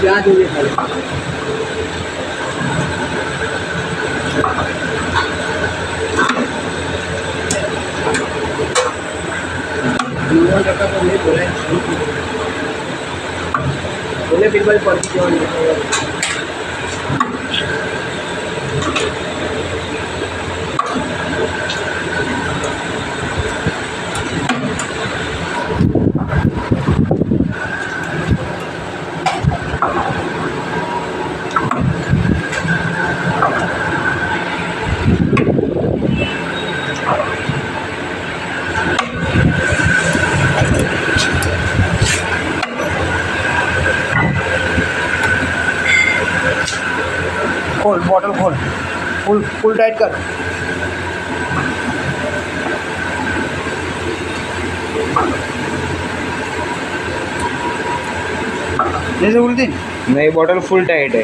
याद हो गया बोले बिल्कुल पढ़ती क्यों नहीं खोल बॉटल खोल फुल फुल टाइट कर जैसे बोलती नहीं, बॉटल फुल टाइट है।